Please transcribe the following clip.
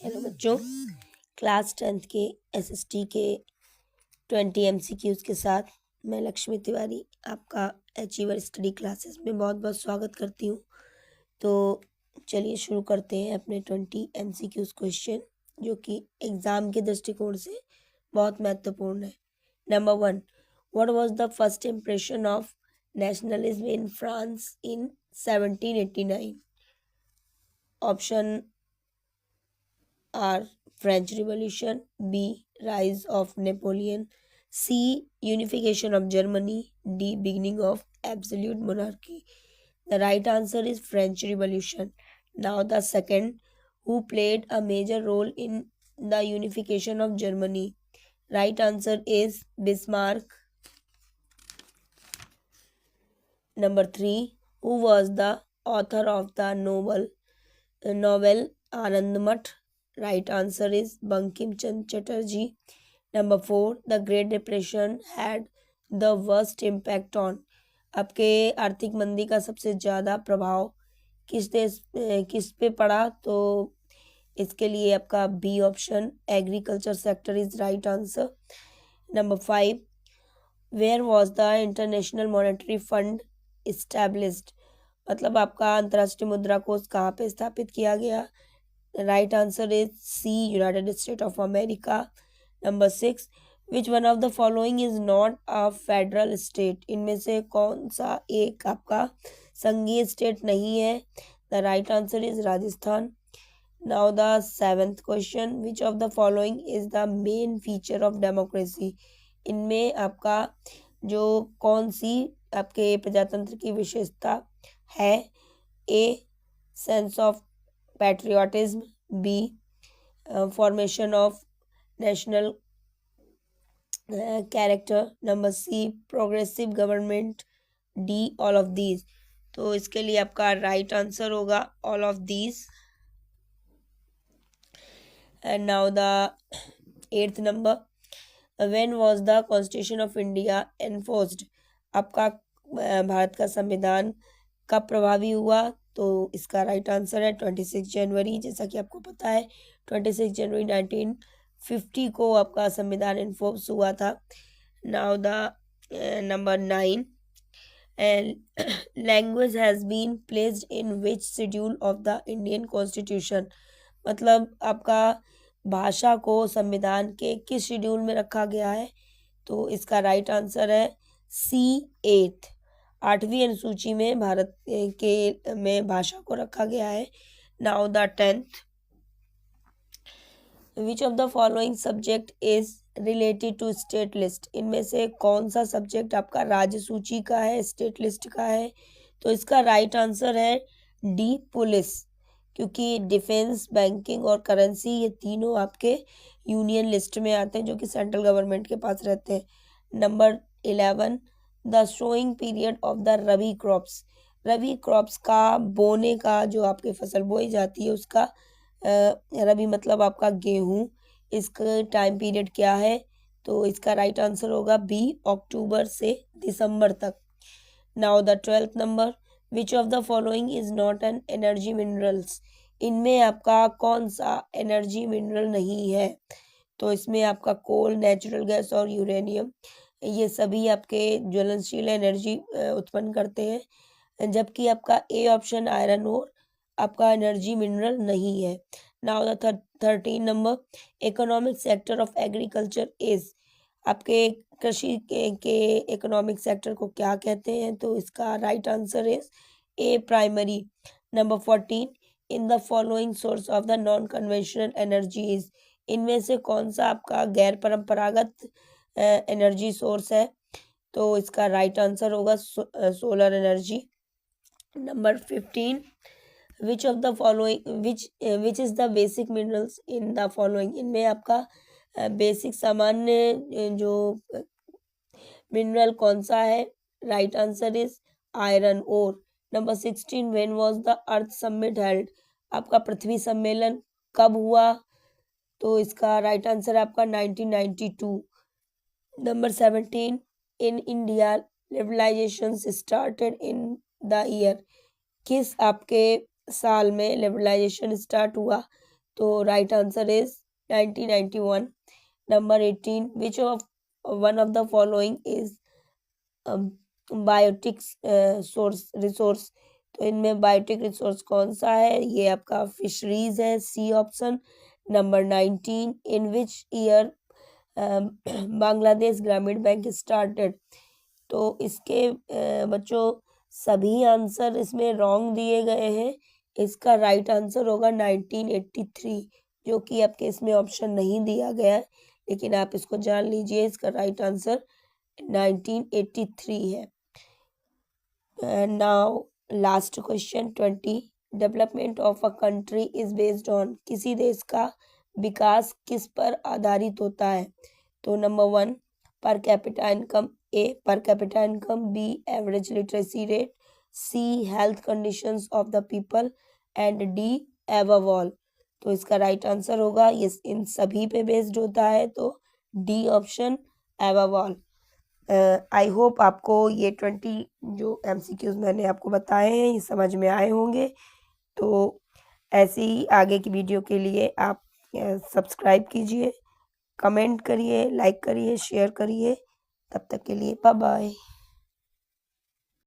Hello बच्चों, class 10th के SST के 20 एमसीक्यूज के साथ मैं लक्ष्मी तिवारी आपका अचीवर स्टडी क्लासेस में बहुत बहुत स्वागत करती हूँ। तो चलिए शुरू करते हैं अपने 20 एमसीक्यूज क्वेश्चन, जो कि एग्ज़ाम के दृष्टिकोण से बहुत महत्वपूर्ण है। Number 1, what was the first impression of nationalism in France in 1789? Option are French Revolution, B Rise of Napoleon, C Unification of Germany, D Beginning of Absolute Monarchy. The right answer is French Revolution. Now the second, who played a major role in the unification of Germany? Right answer is Bismarck. Number 3, who was the author of the novel Anandamath? Right answer is Bankim Chand Chatterjee. Number 4, the Great Depression had the worst impact on. आपके आर्थिक मंदी का सबसे ज़्यादा प्रभाव किस पे पड़ा? तो इसके लिए आपका B option agriculture sector is right answer. Number 5, where was the International Monetary Fund established? मतलब आपका अंतर्राष्ट्रीय मुद्रा कोष कहाँ पे स्थापित किया गया? Right answer is C United State of America. Number 6, which one of the following is not a federal state? इनमें से कौन सा एक आपका संघीय स्टेट नहीं है? The right answer is Rajasthan. Now the 7th question, which of the following is the main feature of democracy? इनमें आपका जो कौन सी आपके प्रजातंत्र की विशेषता है? A sense of patriotism, B formation of national character, number C progressive government, D all of these. तो इसके लिए आपका राइट आंसर होगा all of these. And now the 8th number, when was the Constitution of India enforced? आपका भारत का संविधान कब प्रभावी हुआ? तो इसका राइट आंसर है 26 जनवरी. जैसा कि आपको पता है 26 जनवरी 1950 को आपका संविधान इन्फोर्स हुआ था. Now the number 9, language has been placed in which schedule of the Indian constitution? मतलब आपका भाषा को संविधान के किस शेड्यूल में रखा गया है? तो इसका राइट आंसर है सी 8th. 8वीं अनुसूची में भारत के में भाषा को रखा गया है. Now the 10th, which of the following subject is related to state list? इनमें से कौन सा सब्जेक्ट आपका राज्य सूची का है, स्टेट लिस्ट का है? तो इसका राइट आंसर है डी पुलिस, क्योंकि डिफेंस, बैंकिंग और करेंसी ये तीनों आपके यूनियन लिस्ट में आते हैं, जो कि सेंट्रल गवर्नमेंट के पास रहते हैं. Number 11, the showing period of the rabi crops? Rabi crops का बोने का जो आपकी फसल बोई जाती है उसका रबी मतलब आपका गेहूं, इसका टाइम पीरियड क्या है? तो इसका राइट आंसर होगा बी अक्टूबर से दिसंबर तक. Now the 12th number, which of the following is not an energy minerals? इनमें आपका कौन सा एनर्जी मिनरल नहीं है? तो इसमें आपका कोल, नेचुरल गैस और यूरेनियम ये सभी आपके ज्वलनशील एनर्जी उत्पन्न करते हैं, जबकि आपका ए ऑप्शन आयरन ओर आपका एनर्जी मिनरल नहीं है. Now the 13 number, economic sector of agriculture is? आपके कृषि के इकोनॉमिक सेक्टर को क्या कहते हैं? तो इसका right answer is a primary. Number 14, in the following source of the non conventional energies? इनमें से कौन सा आपका गैर परंपरागत एनर्जी सोर्स है? तो इसका राइट आंसर होगा solar energy. Number 15, which of the following which is the basic minerals in the following? इनमें आपका बेसिक सामान्य जो मिनरल कौन सा है? Right answer is iron ore. Number 16, when was the earth summit held? आपका पृथ्वी सम्मेलन कब हुआ? तो इसका राइट आंसर है आपका 1992. Number 17, in India liberalization started in the year? किस आपके साल में लिबरलाइजेशन स्टार्ट हुआ? तो right answer is 1991। Number 18, which of one of the following is biotic source resource. तो इनमें बायोटिक रिसोर्स कौन सा है? ये आपका फिशरीज है, C option. Number 19, in which year Bangladesh Grameen Bank started. तो इसके बच्चों सभी आंसर इसमें रॉन्ग दिए गए हैं। इसका राइट आंसर होगा 1983, जो कि आपके इसमें ऑप्शन नहीं दिया गया है, लेकिन आप इसको जान लीजिए, इसका राइट आंसर 1983 है। Now last question 20, development of a country is based on. किसी देश का विकास किस पर आधारित होता है? तो नंबर 1, पर capita income, A per capita income, B average literacy rate, C health conditions of the people and D above all. तो इसका राइट आंसर होगा ये इन सभी पे बेस्ड होता है, तो D option above all. I hope आपको ये 20 जो MCQs मैंने आपको बताए हैं ये समझ में आए होंगे। तो ऐसे ही आगे की वीडियो के लिए आप सब्सक्राइब कीजिए, कमेंट करिए, लाइक करिए, शेयर करिए। तब तक के लिए बाय बाय।